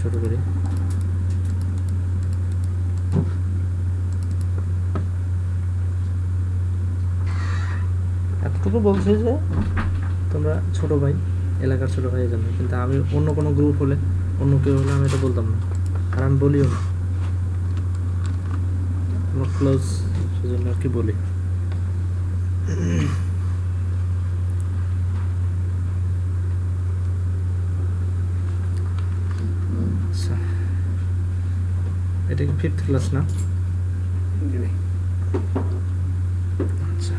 শুরু করি। এতটুকু বলছি যে তোমরা ছোট ভাই, এলাকার ছোট ভাই জন্য, কিন্তু আমি অন্য কোনো গ্রুপ হলে, অন্য কেউ হলে আমি এটা বলতাম না, আর আমি বলিও না, আমার ক্লোজ সেজন্য আর কি বলি। আচ্ছা, এটা কি 5th ক্লাস না? আচ্ছা,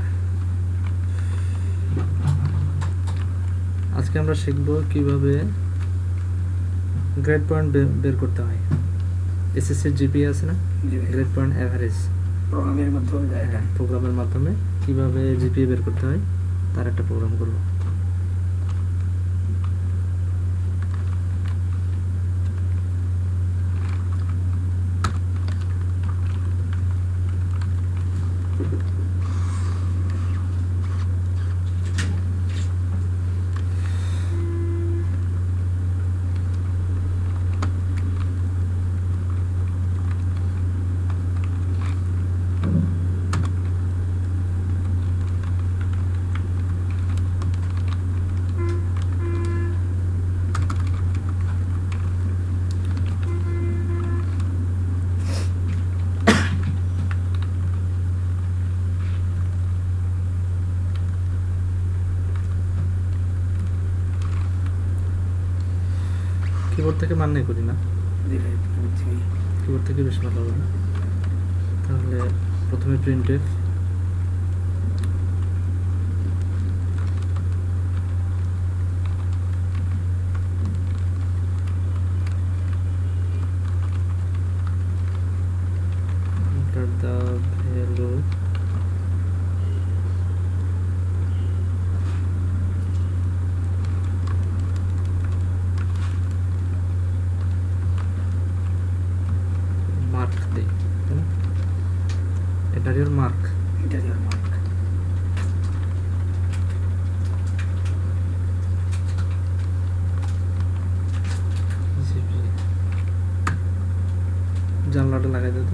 আজকে আমরা শিখব কিভাবে গ্রেড পয়েন্ট বের করতে হয়। এসএসসি জিপিএ আছে না, গ্রেড পয়েন্ট অ্যাভারেজ, প্রোগ্রামের মাধ্যমে যায় এটা। প্রোগ্রামের মাধ্যমে কিভাবে জিপিএ বের করতে হয় তার একটা প্রোগ্রাম করব। কিবোর্ড থেকে মান নেই করি না, কিবোর্ড থেকে বেশ ভালো হবে। তাহলে প্রথমে printf, enter the value mark দিই, তাই না? এটার মার্ক, জানলাটা লাগাই দিত।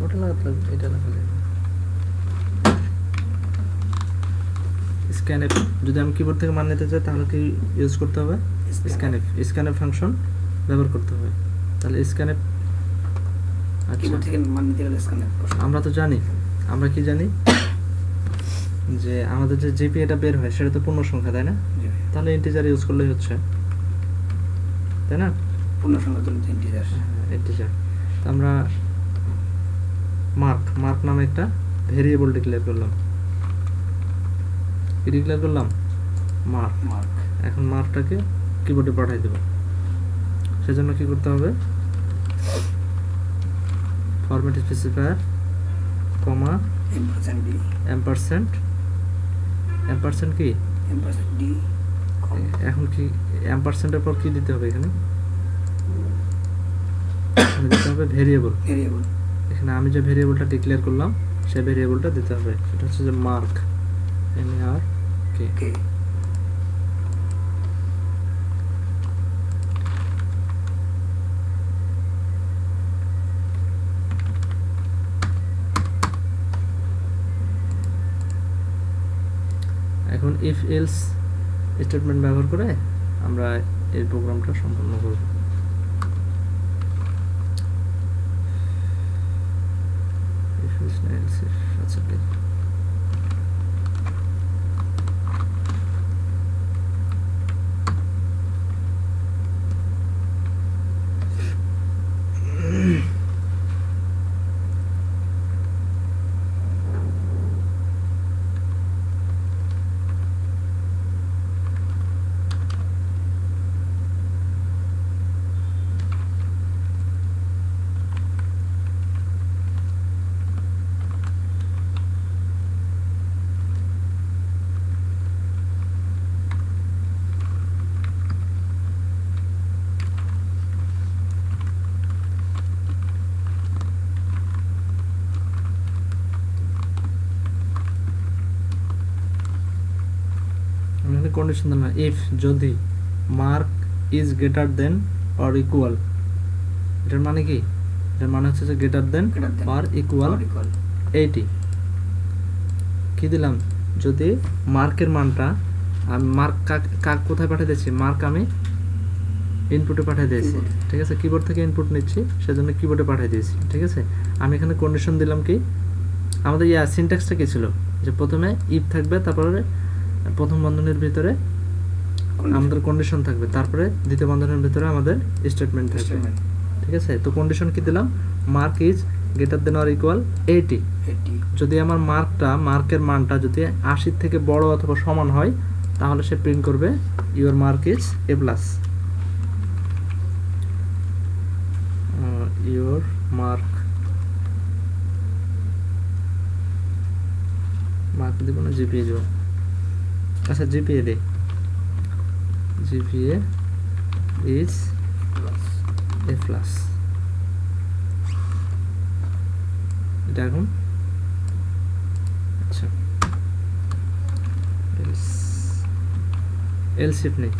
ওটা লাগাতে লাগবে, এটা লাগালে স্ক্যানএফ। যদি আমি কিবোর্ড থেকে মান নিতে চাই তাহলে কি ইউজ করতে হবে? স্ক্যানএফ, স্ক্যানএফ ফাংশন ব্যবহার করতে হবে। তাহলে স্ক্যানএফ, কিবোর্ড থেকে মান নিতে গেলে স্ক্যানএফ। আমরা তো জানি, আমরা কি জানি যে আমাদের যে জিপি এটা বের হয় সেটা তো পূর্ণ সংখ্যা, তাই না? তাহলে ইন্টিজার ইউজ করলেই হচ্ছে, তাই না? পূর্ণ সংখ্যার জন্য ইন্টিজার। ইন্টিজার। আমরা মার্ক নামে একটা ভেরিয়েবল ডিক্লেয়ার করলাম। কি ডিক্লেয়ার করলাম? মার্ক। এখন মার্কটাকে কিবোর্ডে পাঠিয়ে দেব। সেজন্য কি করতে হবে? ফরম্যাট স্পেসিফায়ার কমা এম্পারসেন্ট কি ডি। এখন কি এম্পারসেন্টের পর কি দিতে হবে? এখানে দিতে হবে ভেরিয়েবল। এখানে আমি যে ভেরিয়েবলটা ডিক্লেয়ার করলাম সেই ভেরিয়েবলটা দিতে হবে, সেটা হচ্ছে যে মার্ক, MARK। এখন ইফ এলস স্টেটমেন্ট ব্যবহার করে আমরা এই প্রোগ্রামটা সম্পন্ন করব। ইফ এলস না এলস ইফ, আচ্ছা ঠিক। কন্ডিশন দিলাম ইফ যদি mark is greater than or equal, এটার মানে কি? এটার মানে হচ্ছে যে গ্রেটার দেন অর ইকুয়াল 80। কি দিলাম? যদি মার্কের মানটা আমি মার্ক কোথায় পাঠিয়ে দিয়েছি? মার্ক আমি ইনপুটে পাঠিয়ে দিয়েছি, ঠিক আছে? কিবোর্ড থেকে ইনপুট নিচ্ছি, সেজন্য কিবোর্ডে পাঠিয়ে দিয়েছি, ঠিক আছে? আমি এখানে কন্ডিশন দিলাম কি, আমাদের সিনট্যাক্সটা কি ছিল? যে প্রথমে ইফ থাকবে, তারপরে প্রথম বন্ধনীর ভিতরে আমাদের কন্ডিশন থাকবে, তারপরে দ্বিতীয় বন্ধনীর ভিতরে আমাদের স্টেটমেন্ট থাকবে, ঠিক আছে? তো কন্ডিশন কি দিলাম? Mark is greater than or equal 80। যদি আমার মার্কের মানটা যদি 80 থেকে বড় অথবা সমান হয়, তাহলে সে প্রিন্ট করবে your mark is A plus. Your mark দিব না, জিপিএ দিব। আচ্ছা, জিপিএ দে, জিপিএ ইজ এ প্লাস। এটা এখন আচ্ছা এলসিফ নেই,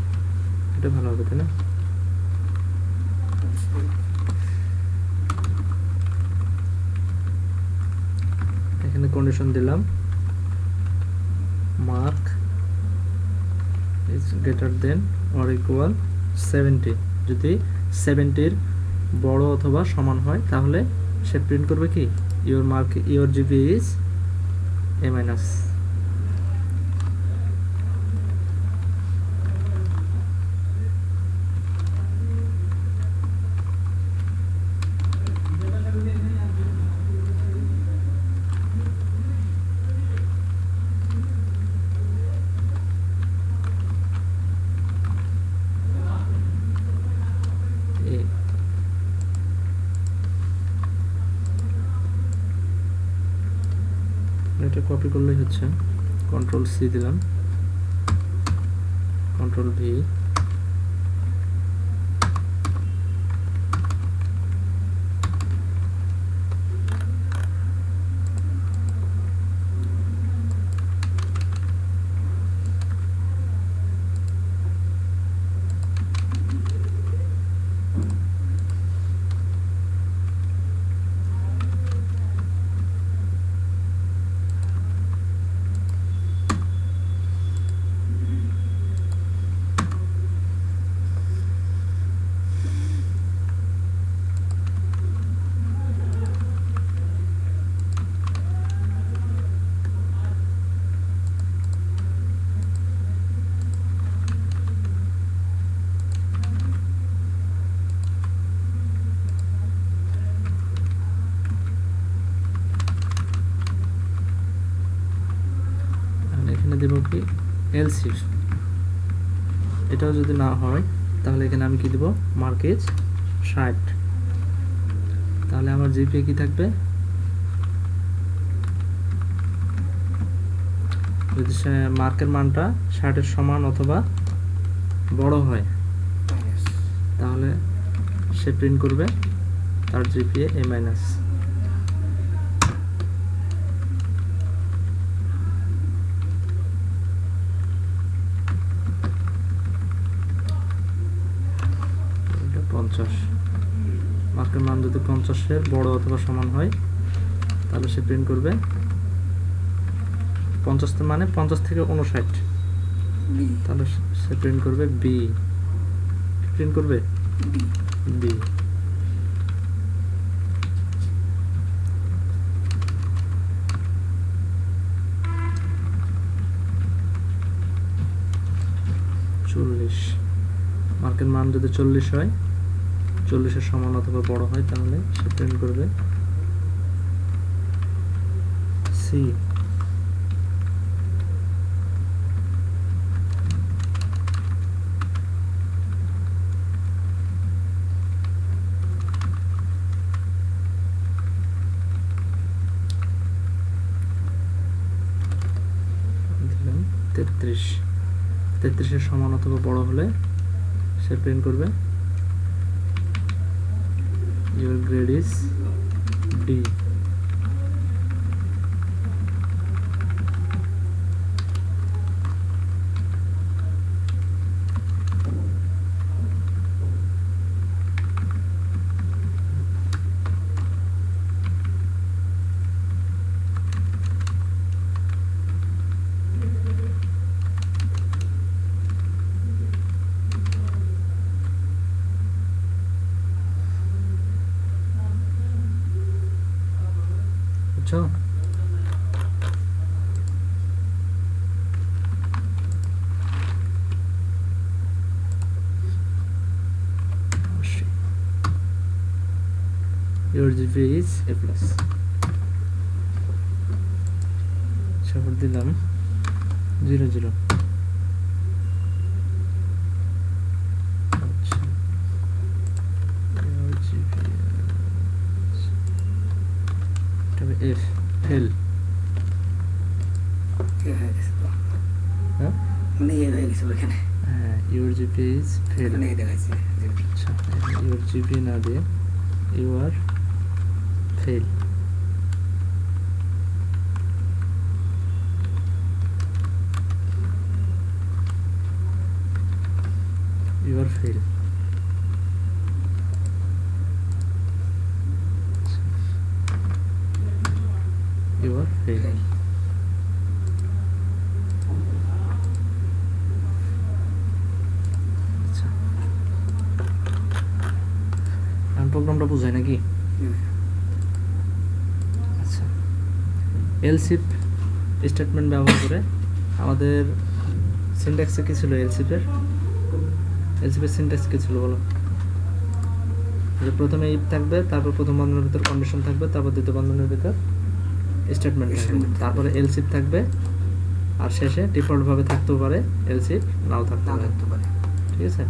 এটা ভালো হবে, তাই না? এখানে কন্ডিশন দিলাম mark is greater than or equal 70। যদি 70-র বড় অথবা সমান হয়, তাহলে সে প্রিন্ট করবে কি, your GPA is A minus. এটা কপি করলেই হচ্ছে, কন্ট্রোল সি দিলাম, কন্ট্রোল ভি, এখানে দেব কি এলসিফ। এটাও যদি না হয়, তাহলে এখানে আমি কি দেব, মার্ক ইজ 60। তাহলে আমার জিপিএ কি থাকবে? যদি মার্কের মানটা 60-এর সমান অথবা বড় হয়, তাহলে সে প্রিন্ট করবে তার জিপিএ এ মাইনাস। মার্কের মান যদি 50-এর বড় অথবা সমান হয়, তাহলে সে প্রিন্ট করবে 50 মানে 50 থেকে 59, তাহলে সে প্রিন্ট করবে বি। প্রিন্ট করবে বি। মার্কের মান যদি 40 হয়, 40-এর সমান অথবা বড় হয়, তাহলে সে প্রিন্ট করবে সি। দিলাম 33-এর সমান অথবা বড় হলে সে প্রিন্ট করবে your grade is D। বুঝছো? Your GPA is A plus. তারপর দিলাম 0 0। আচ্ছা, your GPA তবে F ফেল। হয়ে গেছে তো, হ্যাঁ মানে হয়ে গেছে ওখানে, হ্যাঁ, your GPA is fail। এখানে দেখাইছে যে আচ্ছা, your GPA না দিয়ে you are fail। you are fail। you are fail। আচ্ছা, আমি প্রোগ্রামটা বুঝাই নাকি? আচ্ছা, এলসিপ স্টেটমেন্ট ব্যবহার করে আমাদের সিনট্যাক্সে কি ছিল? এলসিপের সিনট্যাক্স কি ছিল বলো? যে প্রথমে ইফ থাকবে, তারপর প্রথম বন্ধনীর ভিতর কন্ডিশন থাকবে, তারপর দ্বিতীয় বন্ধনীর ভিতর স্টেটমেন্ট থাকবে, তারপরে এলসিপ থাকবে, আর শেষে ডিফল্ট ভাবে থাকতেও পারে এলসিপ, নাও থাকতে পারে। ঠিক আছে?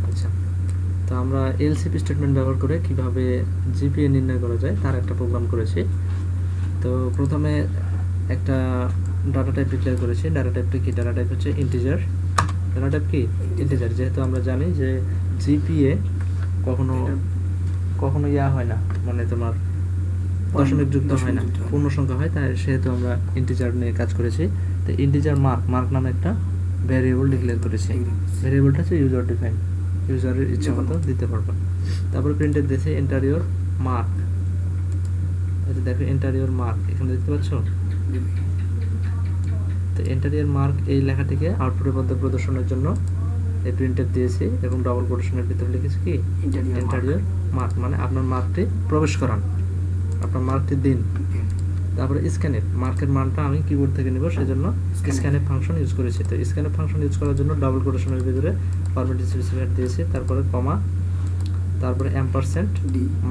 আচ্ছা, তো আমরা এলসিপ স্টেটমেন্ট ব্যবহার করে কিভাবে জিপিএ নির্ণয় করা যায় তার একটা প্রোগ্রাম করেছি। তো প্রথমে একটা ডাটা টাইপ ডিক্লেয়ার করেছি। ডাটা টাইপটা কি? ডাটা টাইপ হচ্ছে ইন্টিজার। ডাটা টাইপ কি? ইন্টিজার। যেহেতু আমরা জানি যে জিপিএ কখনো কখনো ইয়া হয় না, মানে তোমার দশমিক যুক্ত হয় না, পূর্ণ সংখ্যা হয়, তাই সেহেতু আমরা ইন্টিজার নিয়ে কাজ করেছি। তো ইন্টিজার মার্ক নামে একটা ভ্যারিয়েবল ডিক্লেয়ার করেছি। ভ্যারিয়েবলটা হচ্ছে ইউজার ডিফাইন, ইউজারের ইচ্ছা মতো দিতে পারবে। তারপরে প্রিন্টের দিয়েছে এন্টার ইউর মার্ক। আচ্ছা, দেখো এন্টার ইউর মার্ক এখানে দেখতে পাচ্ছ। তো এন্টার ইউর মার্ক এই লেখাটিকে আউটপুটের মধ্যে প্রদর্শনের জন্য এই প্রিন্টের দিয়েছি, এবং ডবল কোটেশনের ভিতরে লিখেছি কি? এন্টার ইউর মার্ক, মানে আপনার মার্কটি প্রবেশ করান, আপনার মার্কটি দিন। তারপরে স্ক্যানএফ, মার্কের মানটা আমি কিবোর্ড থেকে নেব, সেজন্য স্ক্যানএফ ফাংশন ইউজ করেছি। তো স্ক্যানএফ ফাংশন ইউজ করার জন্য ডবল কোটেশনের ভিতরে ফরম্যাট স্পেসিফায়ার দিয়েছি, তারপরে কমা, তারপরে এম্পারসেন্ট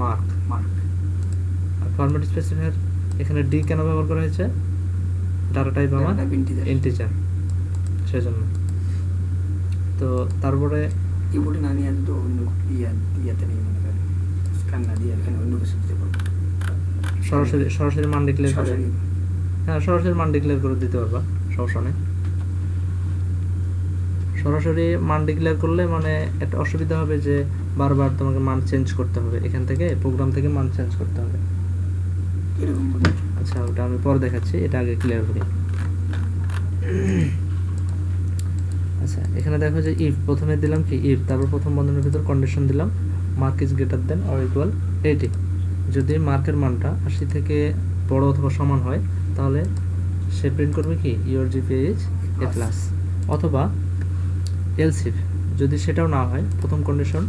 মার্ক। আর ফরম্যাট স্পেসিফায়ার এখানে ডি কেন ব্যবহার করা হয়েছে? ডাটা টাইপ আমার ইন্টিজার, সেজন্য। তো তারপরে কিবোর্ডে না নিয়ে তো অন্য ইয়াতে নিয়ে মনে করেন স্ক্যান না দিয়ে এখানে অন্য কিছু দিতে পারবো, সরাসরি মান ডিক্লেয়ার করে। হ্যাঁ, সরাসরি মান ডিক্লেয়ার করে দিতে পারবা, সমস্যা নেই। সরাসরি মান ডিক্লেয়ার করলে মানে একটা অসুবিধা হবে যে বারবার তোমাকে মান চেঞ্জ করতে হবে, এখান থেকে প্রোগ্রাম থেকে মান চেঞ্জ করতে হবে। এরকম। আচ্ছা, ওটা আমি পরে দেখাচ্ছি, এটা আগে ক্লিয়ার করি। আচ্ছা, এখানে দেখো যে ইফ প্রথমে দিলাম কি? ইফ, তারপর প্রথম বন্ধনীর ভিতর কন্ডিশন দিলাম mark is greater than or equal 80। যদি মার্কের মানটা 80 থেকে বড় অথবা সমান হয়, তাহলে সে প্রিন্ট করবে কি? Your GPA is A plus. অথবা এলসিফ, যদি সেটাও না হয়, প্রথম কন্ডিশন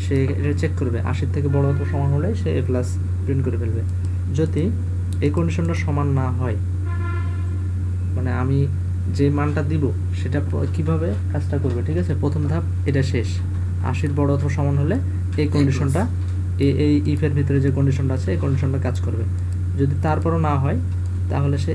সে এটা চেক করবে, 80 থেকে বড় অথবা সমান হলে সে এ প্লাস প্রিন্ট করে ফেলবে। যদি এই কন্ডিশনটা সমান না হয়, মানে আমি যে মানটা দিব সেটা কিভাবে কাজটা করবে, ঠিক আছে? প্রথম ধাপ এটা শেষ, 80 বড় অথবা সমান হলে এই কন্ডিশনটা, এই ইফের ভিতরে যে কন্ডিশনটা আছে এই কন্ডিশনটা কাজ করবে। যদি তারপরও না হয়, তাহলে সে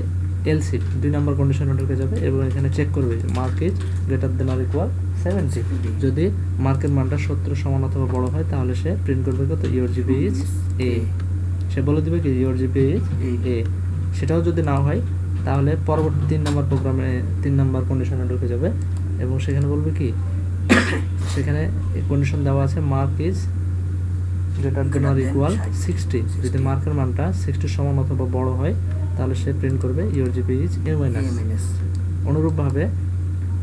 এলসিফ 2 নম্বর কন্ডিশনে ঢুকে যাবে এবং এখানে চেক করবে mark is greater than or equal 70। যদি মার্কের মানটা 70 সমান অথবা বড় হয়, তাহলে সে প্রিন্ট করবে কত? Your GPA is A. সে বলে দিবে কি? Your GPA is A. সেটাও যদি না হয়, তাহলে পরবর্তী 3 নম্বর প্রোগ্রামে 3 নম্বর কন্ডিশনে ঢুকে যাবে এবং সেখানে বলবে কি? সেখানে কন্ডিশন দেওয়া আছে mark is greater than or equal 60। যদি মার্কের মানটা 60 সমান অথবা বড় হয়, তাহলে সে প্রিন্ট করবে your GPA is A minus. অনুরূপভাবে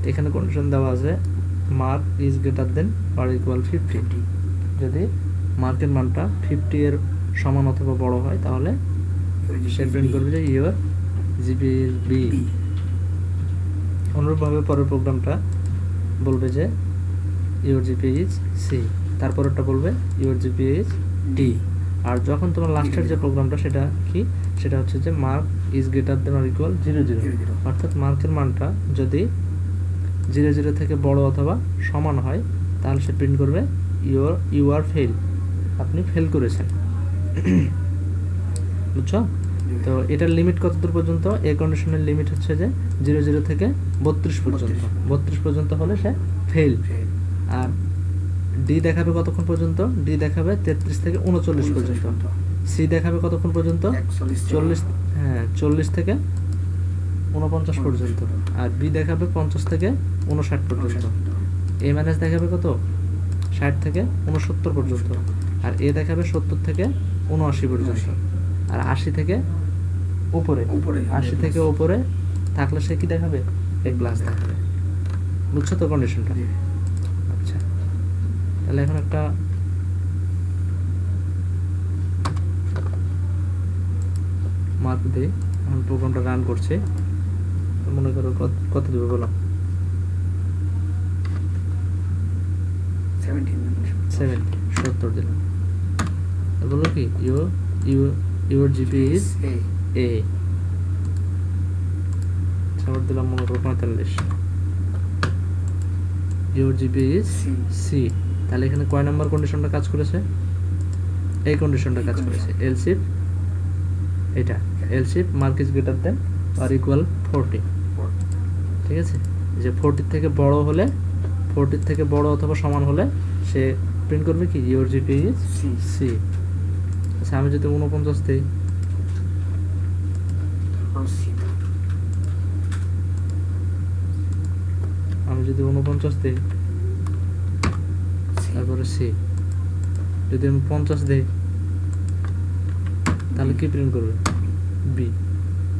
এখানে কন্ডিশন দেওয়া আছে mark is greater than or equal 50। যদি মার্কের মানটা 50 এর সমান অথবা বড় হয়, তাহলে সে প্রিন্ট করবে যে ইওর জিপিএ ইজ বি। অনুরূপভাবে পরের প্রোগ্রামটা বলবে যে ইওর জিপিএ ইজ সি, তারপরেরটা বলবে ইওর জিপিএ ইজ ডি। আর যখন তোমার লাস্টের যে প্রোগ্রামটা সেটা কি, সেটা হচ্ছে যে mark is greater than or equal 0 0, অর্থাৎ মার্কের মানটা যদি 0 0 থেকে বড় অথবা সমান হয় তাহলে সে প্রিন্ট করবে ইউ আর ফেল, আপনি ফেল করেছেন। বুঝছো? তো এটার লিমিট কতদূর পর্যন্ত? এই কন্ডিশনের লিমিট হচ্ছে যে 0 0 থেকে 32 পর্যন্ত। 32 পর্যন্ত হলে সে ফেল। আর ডি দেখাবে কতক্ষণ পর্যন্ত? ডি দেখাবে 33 থেকে 39 পর্যন্ত। সি দেখাবে কতক্ষণ পর্যন্ত? 40 থেকে 49 পর্যন্ত। আর বি দেখাবে 50 থেকে 59 পর্যন্ত। এ মাইনাস দেখাবে কত? 60 থেকে 69 পর্যন্ত। আর এ দেখাবে 70 থেকে 79 পর্যন্ত। আর 80 থেকে উপরে, 80 থেকে উপরে থাকলে সে কি দেখাবে? এ প্লাস দেখাবে। বুঝছো তো কন্ডিশনটা? আচ্ছা, তাহলে এখন একটা মার্ক দিই। এখন প্রোগ্রামটা রান করছে, মনে করো কত দেবে বলো? 70 দিলাম। বলো কি your GP is A। আবার দিলাম মনে করো 45। your GP is C। তাহলে এখানে কয় নাম্বার কন্ডিশনটা কাজ করেছে? এই কন্ডিশনটা কাজ করেছে। এলস ইফ এটা, else if mark is greater than or equal 40। ঠিক আছে, যে 40 থেকে বড় হলে, 40 থেকে বড় অথবা সমান হলে সে প্রিন্ট করবে কি? your GP is C। আচ্ছা, আমি যদি 49 দিই, আমি যদি 49 দিই তারপরে সি, যদি আমি 50 দিই তাহলে কি প্রিন্ট করবে? বি।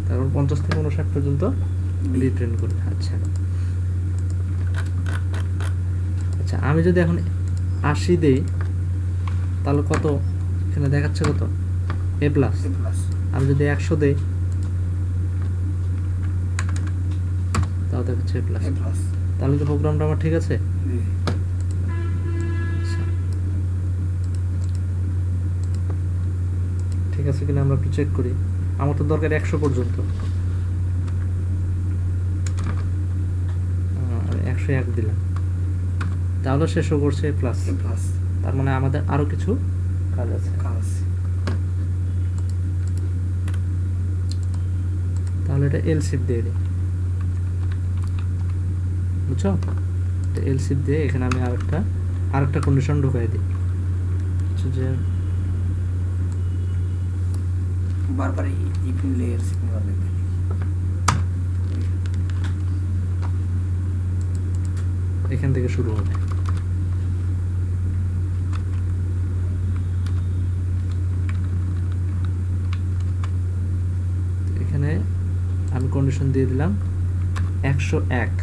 তারপর 50 থেকে 59 পর্যন্ত বি প্রিন্ট করবে। আচ্ছা আচ্ছা, আমি যদি এখন 80 দেই তাহলে কত এখানে দেখাচ্ছে? কত? এ প্লাস। আমি যদি 100 দেই তাও দেখাচ্ছে এ প্লাস। তাহলে কি প্রোগ্রামটা আমার ঠিক আছে? ঠিক আছে কিনা আমরা একটু চেক করি। আমার তো দরকার 100 পর্যন্ত। 101 দিলাম, তাহলে শেষ করছে প্লাস। তার মানে আমাদের আরো কিছু কাজ আছে। তাহলে এটা এলসিফ দিয়ে দিই। বুঝছো? এলসিফ দিয়ে এখানে আমি আরেকটা কন্ডিশন ঢুকাই দিই, যে বারবার ইফ লেয়ার সিগন্যাল দিতে। এখান থেকে শুরু হবে। এখানে আমি কন্ডিশন দিয়ে দিলাম 101।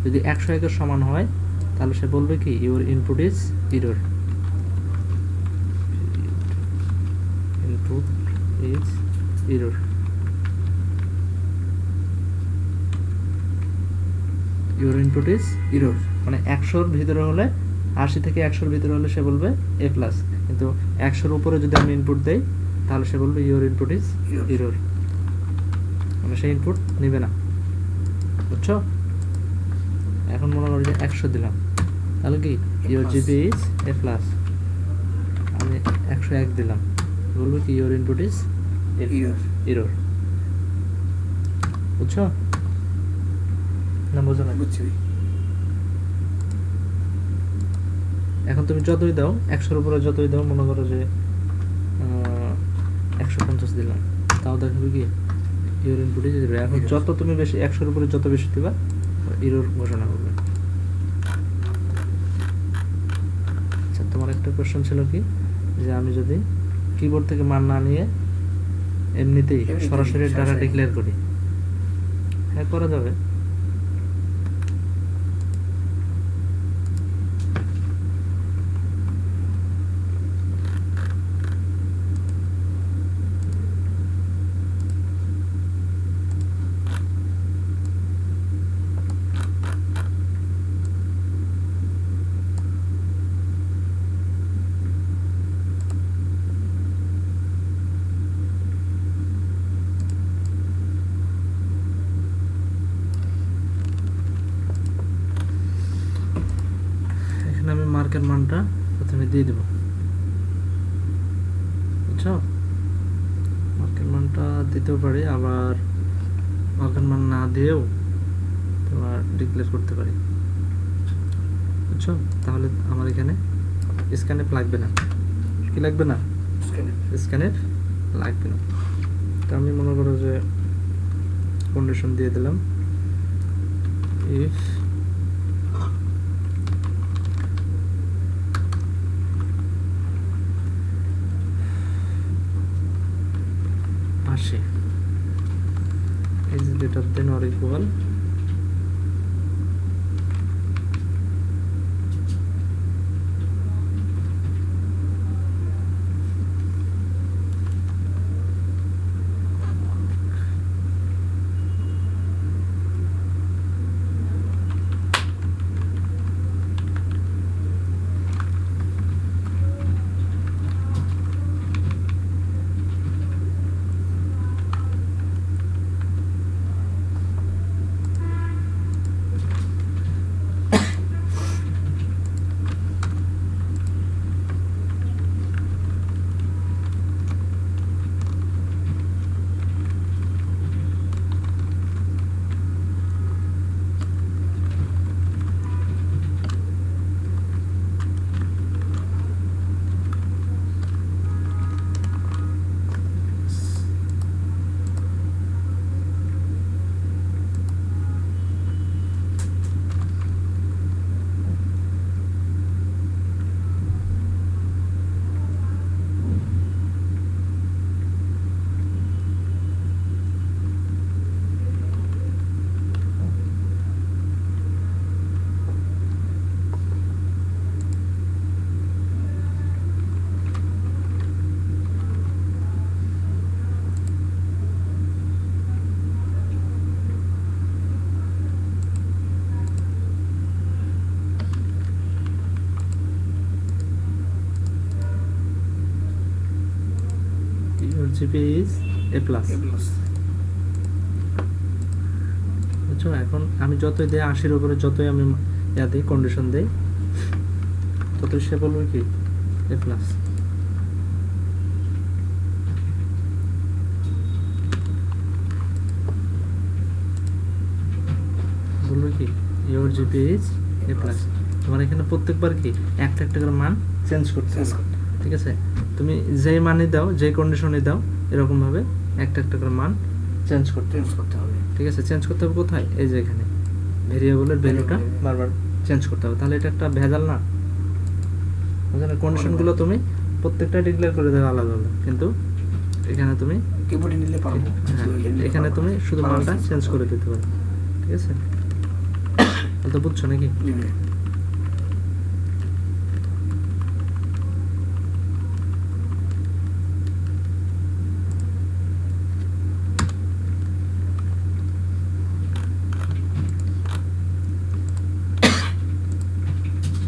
যদি 101 এর সমান হয় তাহলে সে বলবে কি? Your input is error. Input is error. Your input is error মানে 100-র ভিতরে হলে, 80 থেকে 100-র ভিতরে হলে সে বলবে এ প্লাস। কিন্তু 100-র উপরে যদি আমি ইনপুট দেই তাহলে সে বলবে ইউর ইনপুট ইজ এরর, মানে সে ইনপুট নেবে না। বুঝছো? এখন মনে করি যে 100 দিলাম, তাহলে কি? Your GP is A plus. আমি 101 দিলাম, বলবো কি? Your input is error. বুঝছো না? বুঝো না? বুঝছি। এখন তুমি যতই দাও, 100-র উপরে যতই দাও, মনে করো যে 150 দিলাম, তাও দেখাবে কি? Your input is error. এখন যত তুমি বেশি 100-র উপরে যত বেশি দিবা, এরর ঘোষণা করবে। আচ্ছা, তোমার একটা কোশ্চেন ছিল কি, যে আমি যদি কিবোর্ড থেকে মান না নিয়ে এমনিতেই সরাসরি ডাটা ডিক্লেয়ার করি, হ্যাঁ করা যাবে। মার্কের মানটা প্রথমে দিয়ে দেব, বুঝছো? মার্কের মানটা দিতেও পারি, আবার মার্কের মান না দিয়েও তোমার ডিক্লেয়ার করতে পারি, বুঝছো? তাহলে আমার এখানে স্ক্যানএফ লাগবে না। কি লাগবে না? স্ক্যানএফ লাগবে না। তা আমি মনে করো যে কন্ডিশন দিয়ে দিলাম, ইফ আসে is greater than or equal your GPA is A+, বুঝছো? এখন আমি যতই দেই 80-র উপরে, যতই আমি ইয়া দিই, কন্ডিশন দেই, ততই সে বলবে কি A+। বলবে কি your GPA is A+। তোমার এখানে প্রত্যেকবার কি একটা একটা করে মান চেঞ্জ করতে হবে, ঠিক আছে? তুমি যেই মানই দাও, যে কন্ডিশনে দাও, এরকম ভাবে একটা একটা করে মান চেঞ্জ করতে হবে, ঠিক আছে? চেঞ্জ করতে হবে কোথায়? এই যে এখানে ভেরিয়েবলের ভ্যালুটা বারবার চেঞ্জ করতে হবে। তাহলে এটা একটা ভেজাল না? বুঝলে? কন্ডিশনগুলো তুমি প্রত্যেকটা ডিক্লেয়ার করে দেবে আলাদা আলাদা, কিন্তু এখানে তুমি কিবোর্ডে নিলে পারবো, এখানে তুমি শুধু মানটা চেঞ্জ করে দিতে পারো, ঠিক আছে? তো বুঝছো নাকি?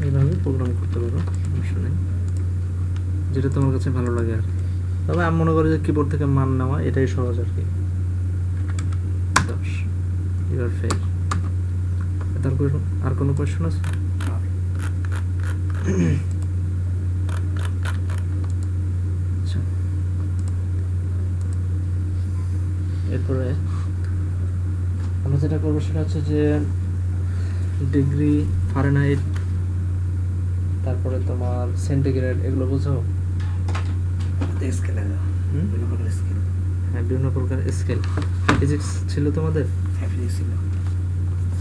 এইভাবে প্রোগ্রাম করতে পারো, সমস্যা নেই, যেটা তোমার কাছে ভালো লাগে আর কি। তবে আমি মনে করি যে কিবোর্ড থেকে মান নেওয়া এটাই সহজ আর কি। 10 ইউ আর ফেল। আর কোনো কোয়েশ্চন আছে? আচ্ছা, এরপরে আমরা যেটা করবো সেটা হচ্ছে যে ডিগ্রি, ফারেনহাইট, তারপরে তোমার সেন্টিগ্রেড, এগুলো বুঝো? হ্যাঁ, বিভিন্ন প্রকার স্কেল। ফিজিক্স ছিল তোমাদের?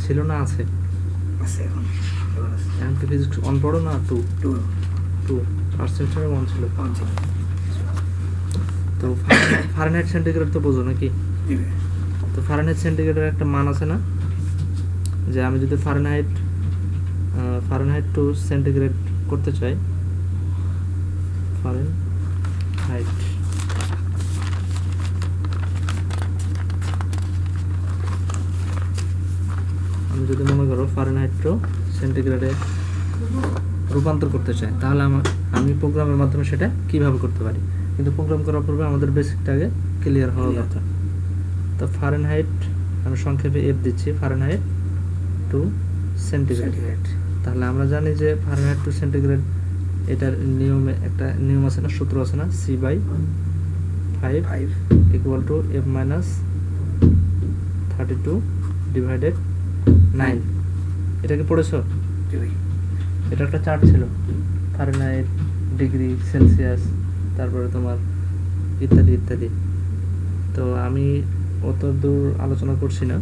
ছিল না, আছে? এখন কি ফিজিক্স 1 পড়ো না 2? 2 ফার্স্ট সেমিস্টারে 1 ছিল। তো ফারেনহাইট সেন্টিগ্রেড তো বোঝো নাকি? তো ফারেনহাইট সেন্টিগ্রেডের একটা মান আছে না, যে আমি যদি ফারেনহাইট টু সেন্টিগ্রেড করতে চাই, ফারেনহাইট আমি যদি মনে করো ফারেনহাইট টু সেন্টিগ্রেডে রূপান্তর করতে চাই, তাহলে আমি প্রোগ্রামের মাধ্যমে সেটা কিভাবে করতে পারি। কিন্তু প্রোগ্রাম করার পূর্বে আমাদের বেসিকটা আগে ক্লিয়ার হওয়া কথা। তো ফারেনহাইট আমি সংক্ষেপে এফ দিচ্ছি, ফারেনহাইট টু সেন্টিগ্রেড। তাহলে আমরা জানি যে ফারেনহাইট টু সেন্টিগ্রেড এটার নিয়মে একটা নিয়ম আছে না, সূত্র আছে না, C/5 5 equal two F minus 32 divided 9। এটা কি পড়েছো? এটা একটা চার্ট ছিল, ফারেনহাইট, ডিগ্রি, সেলসিয়াস, তারপরে তোমার ইত্যাদি ইত্যাদি। তো আমি অত দূর আলোচনা করছি না,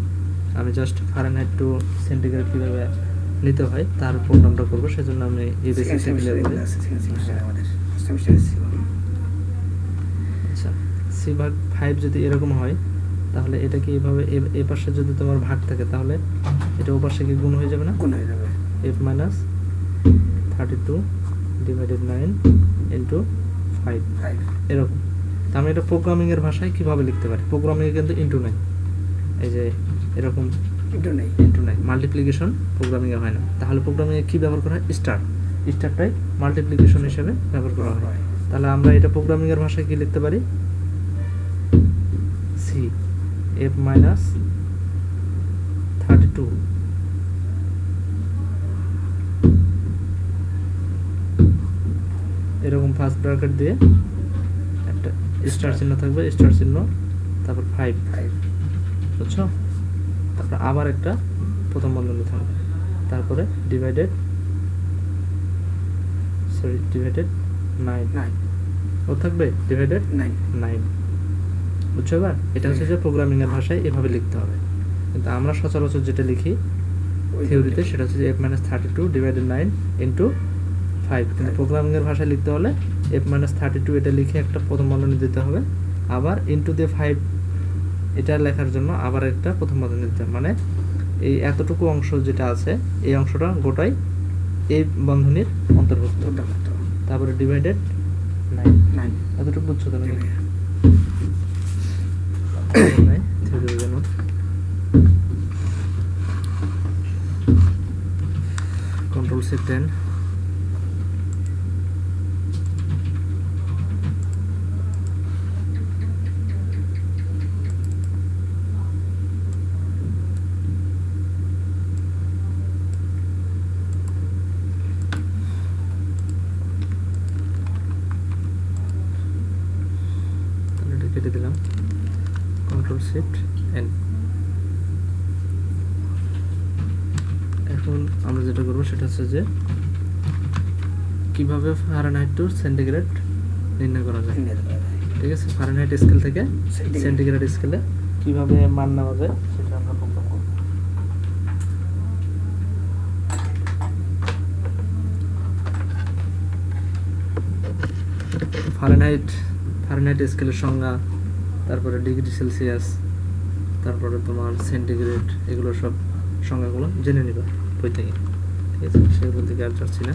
আমি জাস্ট ফারেনহাইট টু সেন্টিগ্রেড কীভাবে নিতে হয় তার প্রোগ্রামটা করবো, সেজন্য আমি এই বেসিকটা ক্লিয়ার করি। আচ্ছা, C/5 যদি এরকম হয় তাহলে এটা কি এভাবে এ পাশে যদি তোমার ভাগ থাকে তাহলে এটা ও পাশে কি গুণ হয়ে যাবে না? গুণ হয়ে যাবে। F মাইনাস 32 ডিভাইডেড 9 ইন্টু 5 এরকম। তা আমি এটা প্রোগ্রামিংয়ের ভাষায় কীভাবে লিখতে পারি? প্রোগ্রামিংয়ে কিন্তু ইন্টু নাই, এই যে এরকম ইন্টু নাই, মাল্টিপ্লিকেশন প্রোগ্রামিংয়ে হয় না। তাহলে প্রোগ্রামিংয়ে কী ব্যবহার করা হয়? স্টারটাই মাল্টিপ্লিকেশন হিসেবে ব্যবহার করা হয়। তাহলে আমরা এটা প্রোগ্রামিংয়ের ভাষায় কি লিখতে পারি? C F মাইনাস 32 এরকম ফার্স্ট ব্র্যাকেট দিয়ে একটা স্টার চিহ্ন থাকবে, স্টার চিহ্ন, তারপর 5, বুঝছো? তারপর আবার একটা প্রথম বন্ধনী থাকবে, তারপরে ডিভাইডেড 9 ও থাকবে, ডিভাইডেড 9, বুঝছো? এবার এটা হচ্ছে যে প্রোগ্রামিংয়ের ভাষায় এভাবে লিখতে হবে, কিন্তু আমরা সচরাচর যেটা লিখি থিওরিতে সেটা হচ্ছে যে F মাইনাস 32 ডিভাইডেড 9 ইন্টু 5, কিন্তু প্রোগ্রামিংয়ের ভাষায় লিখতে হলে F মাইনাস 32 এটা লিখে একটা প্রথম বন্ধনী দিতে হবে, আবার ইন্টু দিয়ে 5 এটা লেখার জন্য আবার একটা প্রথম বন্ধনী দিতে হবে। মানে এই এতটুকু অংশ যেটা আছে এই অংশটা গোটাই এই বন্ধনীর অন্তর্ভুক্ত, তারপরে ডিভাইডেড 9, এতটুকু বুঝছো তো নাকি? Ctrl+C10 কেটে দিলাম, Ctrl+Shift+N। এখন আমরা যেটা করবো সেটা হচ্ছে যে কিভাবে ফারেনহাইট টু সেন্টিগ্রেড নির্ণয় করা যায়। ঠিক আছে, ফারেনহাইট স্কেল থেকে সেন্টিগ্রেড স্কেলে কিভাবে মান নেওয়া যায় সেটা আমরা প্রোগ্রাম করব। ফারেনহাইট স্কেলের সংজ্ঞা, তারপরে ডিগ্রি সেলসিয়াস, তারপরে তোমার সেন্টিগ্রেড, এগুলো সব সংজ্ঞাগুলো জেনে নিবা বই থেকে। ঠিক আছে, সেগুলো থেকে আর যাচ্ছি না।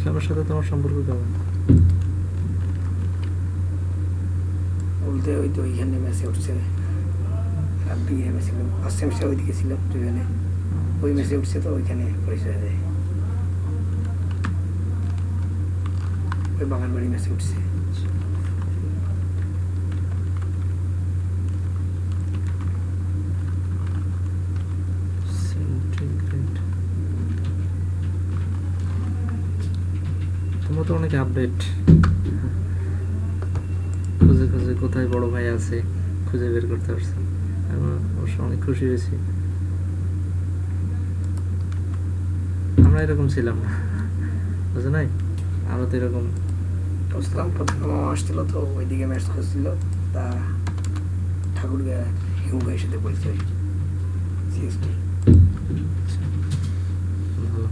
ইসলামের সাথে তোমার সম্পর্ক কেমন? বলতে ওই তো ওইখানে মেসে উঠছে, রাব্বি নেমে ছিল, ফার্স্ট সেমিস্টার ওইদিকে ছিল দুজনে, ওই মেসে উঠছে তো ওইখানে পরিচয় দেয়, ওই বাগানবাড়ি মেসে উঠছে। তোমরা তো অনেক আপডেট, খুঁজে খুঁজে কোথায় বড় ভাই আছে খুঁজে বের করতে পারছি, আমি অবশ্য অনেক খুশি হয়েছি। আমরা এরকম ছিলাম না, বুঝো নাই? আমরা তো এরকম আসলাম, প্রথম আসছিল তো ওইদিকে ম্যাচ করছিল, তা ঠাকুরগাঁ হিউ ভাইয়ের সাথে পরিচয়, সিএসটি। ভালো।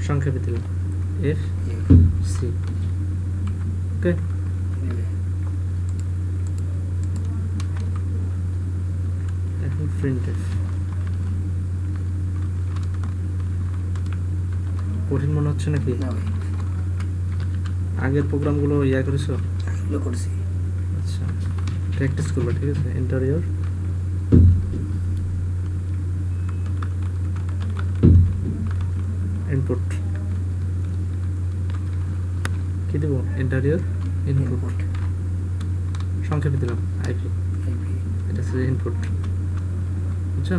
সংক্ষেপে দিলাম এফ সি। ওকে, এখন প্রিন্টএফ। কঠিন মনে হচ্ছে নাকি? না ভাই, আগের প্রোগ্রামগুলো ইয়া করেছো? এগুলো করছি। আচ্ছা, প্র্যাকটিস করবে, ঠিক আছে। ইন্টারিয়র ইনপুট কি দেব? ইন্টারিয়র ইনপুট, সংক্ষেপে দিলাম আইপি। এটা হচ্ছে ইনপুট, বুঝছো?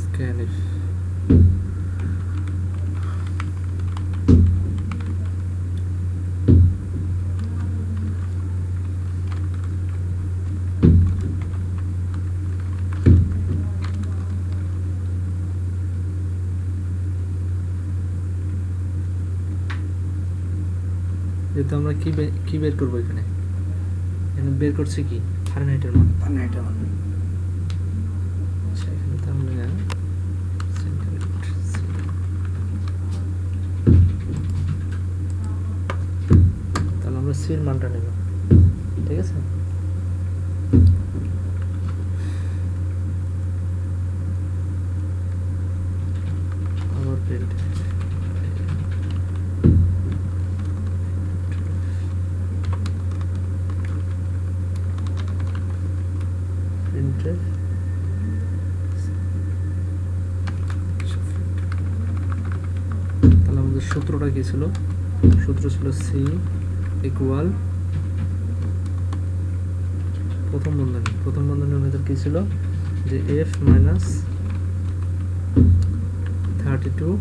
scanf যেহেতু আমরা কি বের করবো এখানে বের করছি কি ফারেনহাইটের মান। ফারেনহাইটের মান। আচ্ছা, এখানে তাহলে তাহলে আমরা সির মানটা নেব, ঠিক আছে। আবার প্রিন্ট প্রিন্টের তাহলে আমাদের সূত্রটা কি ছিল? সূত্র ছিল সি ইকুয়াল প্রথম বন্ধনী আমাদের কি ছিল যে এফ মাইনাস 32,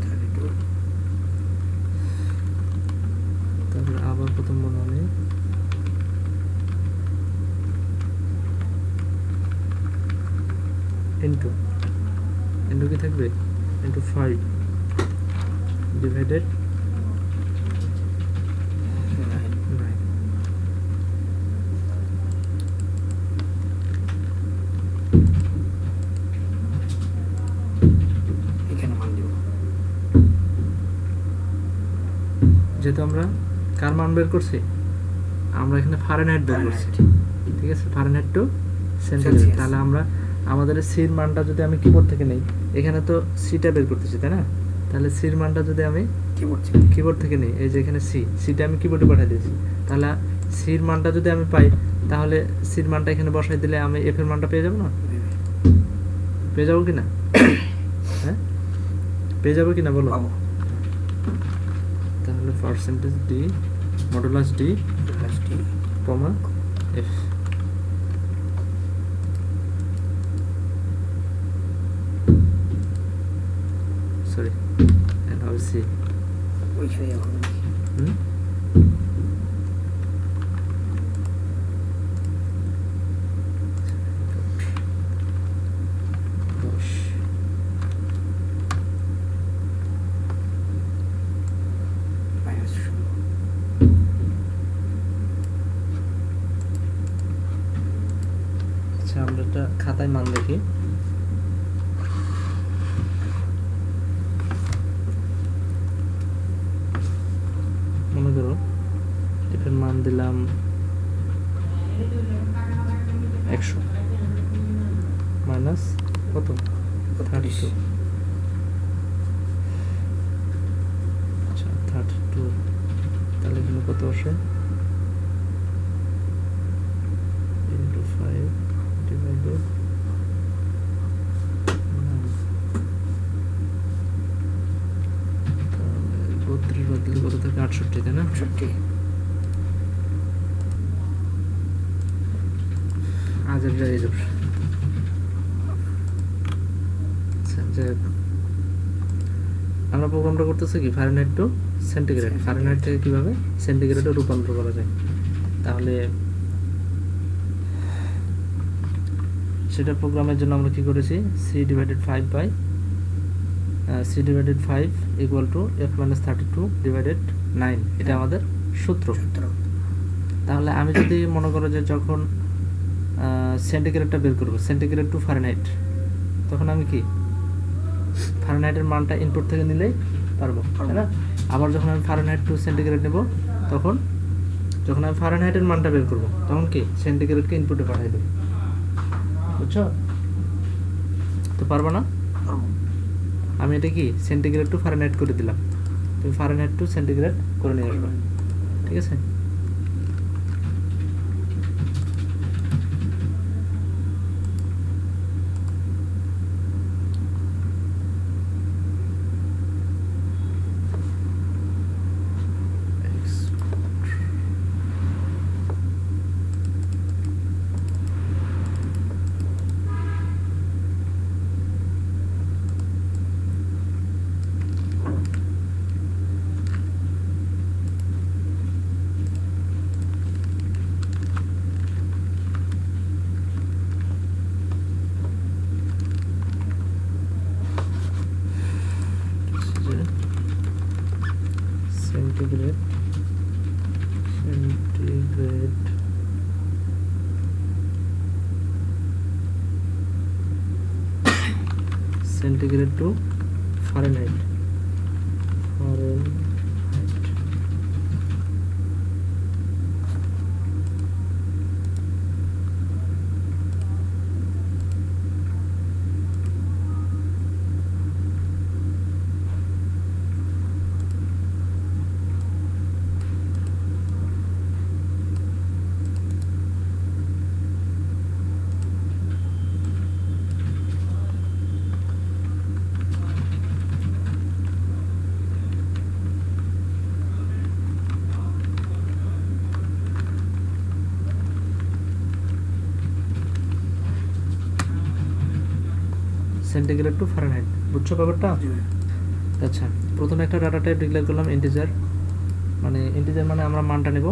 তারপরে আবার প্রথম বন্ধনী ইন্টু কি থাকবে ইন্টু 5 ডিভাইডেড 9। এখানে মান দিব। যেহেতু আমরা কার মান বের করছি, আমরা এখানে ফারেনহাইট বের করছি, ঠিক আছে। Fahrenheit to centigrade. তাহলে আমরা আমাদের সির মানটা যদি আমি কিবোর্ড থেকে নেই, এখানে তো সিটা বের করতেছি, তাই না? তাহলে সির মানটা যদি আমি কিবোর্ড থেকে নেই, এই যে এখানে সিটা আমি কিবোর্ডে পাঠিয়ে দিয়েছি, তাহলে সির মানটা যদি আমি পাই, তাহলে সির মানটা এখানে বসাই দিলে আমি এফ এর মানটা পেয়ে যাবো না? পেয়ে যাবো কিনা? হ্যাঁ, পেয়ে যাবো কিনা বলো? তাহলে percentage D modulus D comma F. Sorry, and now see ওইখানে এখন আচ্ছা, আমরা একটা খাতায় মান দেখি। মনে করো এটার মান দিলাম 100 মাইনাস কত 32। আচ্ছা 32, তাহলে এখানে কত আসে ইন্টু 5 ডিভাইডেড 32 বদলে কত থাকে 68, তাই না? 68। আজব যাই আচ্ছা, যাই হোক, আমরা প্রোগ্রামটা করতেছি কি ফারেনহাইট টু সেন্টিগ্রেড। ফারেনহাইট থেকে কিভাবে সেন্টিগ্রেডে রূপান্তর করা যায়, তাহলে সেটা প্রোগ্রামের জন্য আমরা কি করেছি, C divided 5 by C divided 5 equal to F minus 32 divided 9, এটা আমাদের সূত্র। সূত্র। তাহলে আমি যদি মনে করো যে যখন সেন্টিগ্রেডটা বের করবো, সেন্টিগ্রেড টু ফারেনহাইট, তখন আমি কি ফারেনহাইটের মানটা ইনপুট থেকে নিলেই পারবো, তাই না? আবার যখন আমি ফারেনহাইট টু সেন্টিগ্রেড নেব, তখন যখন আমি ফারেনহাইটের মানটা বের করবো, তখন কি সেন্টিগ্রেডকে ইনপুটে পাঠাই দেবো, বুঝছো? তো পারবো না? পারবো। আমি এটা কি সেন্টিগ্রেড টু ফারেনহাইট করে দিলাম, তুমি ফারেনহাইট টু সেন্টিগ্রেড করে নিয়ে আসবে, ঠিক আছে? Centigrade centigrade two Fahrenheit, centigrade two Fahrenheit, বুঝছো ব্যাপারটা? আচ্ছা, প্রথমে একটা ডাটা টাইপ ডিক্লেয়ার করলাম ইন্টিজার, মানে ইন্টিজার মানে আমরা মানটা নেব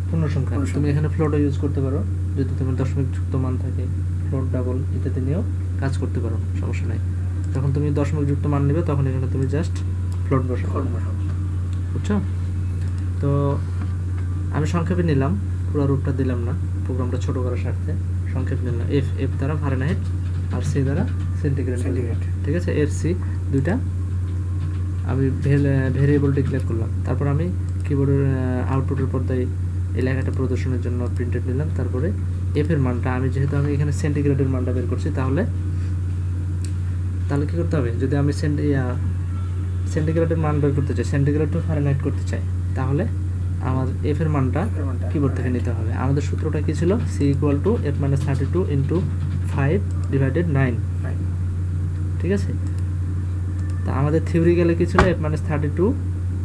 পূর্ণ সংখ্যা। তুমি এখানে ফ্লোটও ইউজ করতে পারো, যদি তোমার দশমিক যুক্ত মান থাকে, ফ্লোট, ডাবল ইত্যাদি নিয়েও কাজ করতে পারো, সমস্যা নাই। যখন তুমি দশমিক যুক্ত মান নেবে, তখন এখানে তুমি জাস্ট ফ্লোট বসাবো, বুঝছো? তো আমি সংক্ষেপে নিলাম, পুরো রূপটা দিলাম না, প্রোগ্রামটা ছোট করার স্বার্থে সংক্ষেপ নিলাম। এফ দ্বারা ফারেনহাইট আর সি দ্বারা সেন্টিগ্রেড, ঠিক আছে? এফ সি দুইটা আমি ভেরিয়েবল ডিক্লেয়ার করলাম। তারপর আমি কিবোর্ডের আউটপুটের পর্দায় এই লেখাটা প্রদর্শনের জন্য প্রিন্টেড নিলাম। তারপরে এফ এর মানটা আমি, যেহেতু আমি এখানে সেন্টিগ্রেডের মানটা বের করছি, তাহলে কী করতে হবে? যদি আমি সেন্টিগ্রেডের মান বের করতে চাই, সেন্টিগ্রেড টু ফারেনহাইট করতে চাই, তাহলে আমার এফ এর মানটা কিবোর্ড থেকে নিতে হবে। আমাদের সূত্রটা কি ছিল? C equal to F minus 32 into 5 divided 9, ঠিক আছে? তা আমাদের থিওরিক্যালে কি ছিল? এফ মাইনাস 32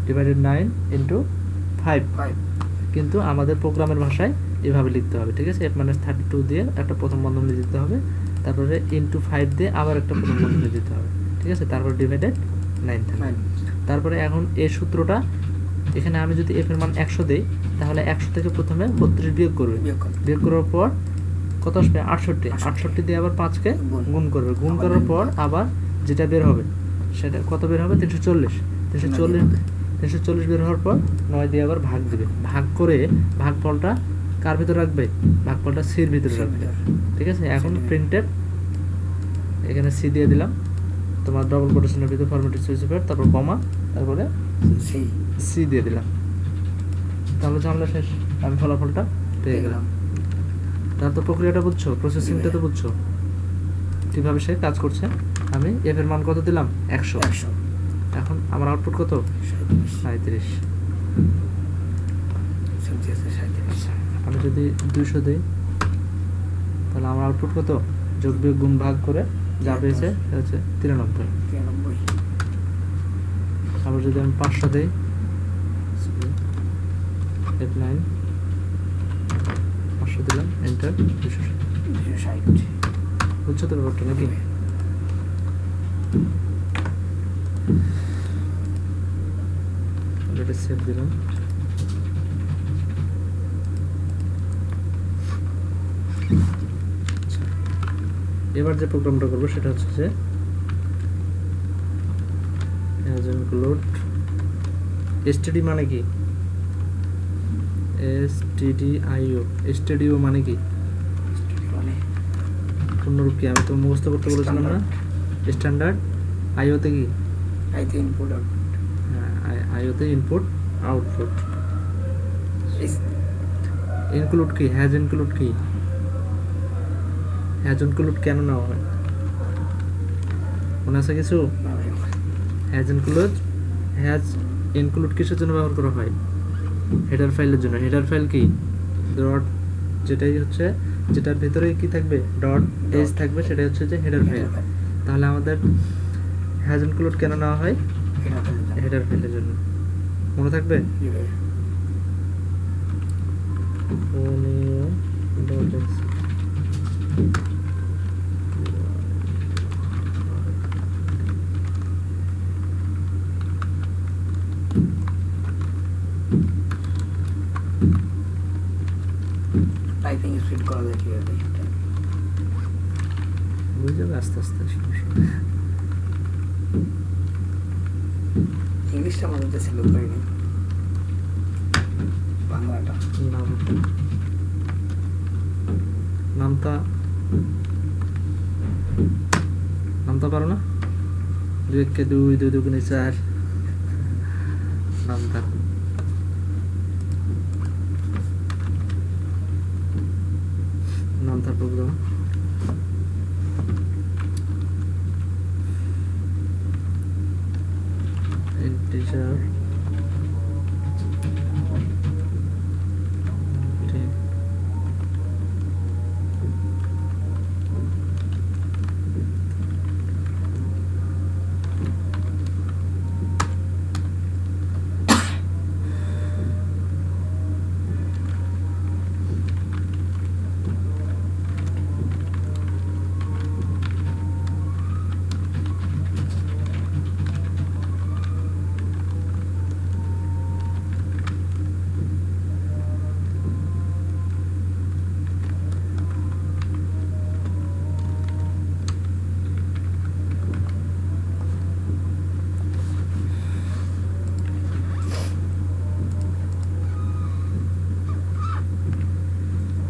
ডিভাইডেড 9 ইন্টু 5, কিন্তু আমাদের প্রোগ্রামের ভাষায় এভাবে লিখতে হবে, ঠিক আছে? এফ মাইনাস 32 দিয়ে একটা প্রথম বন্ধনী দিতে হবে, তারপরে ইন্টু 5 দিয়ে আবার একটা প্রথম বন্ধনী দিতে হবে, ঠিক আছে? তারপর ডিভাইডেড 9 থাকবে। তারপরে এখন এই সূত্রটা, এখানে আমি যদি এফ এর মান 100 দেই, তাহলে 100 থেকে প্রথমে 32 বিয়োগ করবে, বিয়োগ করার পর কত আসবে? 68 দিয়ে আবার 5কে গুণ করবে, গুণ করার পর আবার যেটা বের হবে সেটা কত বের হবে? 340 বের হওয়ার পর 9 দিয়ে আবার ভাগ দিবে, ভাগ করে ভাগফলটা কার ভিতরে রাখবে? ভাগফলটা সির ভিতরে রাখবে, ঠিক আছে? এখন প্রিন্টেড, এখানে সি দিয়ে দিলাম, তোমার ডবল কোটেশনের ভিতরে ফরম্যাটেড স্পেসিফায়ার, তারপর কমা, তারপরে সি দিয়ে দিলাম, তাহলে ঝামেলা শেষ, আমি ফলাফলটা পেয়ে গেলাম। তারপর প্রক্রিয়াটা বুঝছো, প্রসেসিংটা তো বুঝছো কিভাবে সে কাজ করছে। আমি এফ এর মান কত দিলাম? 100। এখন আমার আউটপুট কত? 37। আমি যদি 200 দিই, তাহলে আমার আউটপুট কত? যোগ বিয়োগ গুণ ভাগ করে যা পেয়েছে সেটা হচ্ছে 93। আবার যদি আমি 500 দিই, F9 500 দিলাম, এন্টার, 260। বুঝছো তো ব্যাপারটা নাকি? এটা সেভ দিলাম। এবার যে প্রোগ্রামটা করবো সেটা হচ্ছে যে হ্যাজ ইনক্লুড এসটিডি মানে কি এসটিডিআইও স্টুডিও মানে কি মানে পূর্ণরূপ কি আমি তো মুখস্থ করতে বলেছিলাম না স্ট্যান্ডার্ড আইওতে কি আইতে ইনপুট আউটপুট হ্যাঁ আইওতে ইনপুট আউটপুট ইনক্লুড কি হ্যাজ ইনক্লুড কি হ্যাজ ইনক্লুড কেন নেওয়া হয় মনে আছে কিছু হ্যাজ ইনক্লুড কিসের জন্য ব্যবহার করা হয় হেডার ফাইলের জন্য হেডার ফাইল কি ডট যেটাই হচ্ছে যেটার ভিতরে কি থাকবে ডট এজ থাকবে সেটাই হচ্ছে যে হেডার ফাইল তাহলে আমাদের হ্যাজ ইনক্লুড কেন নেওয়া হয় হেডার ফাইলের জন্য মনে থাকবে টাইপিং স্পিড করা যায় কিভাবে বুঝে যাবে আস্তে আস্তে ইংলিশটা আমাদের ছিল করিনি বাংলাটা নাম নামতা পারো না 2 কে 2 2 দুগুণে 4 নামতা নামতা প্রোগ্রাম integer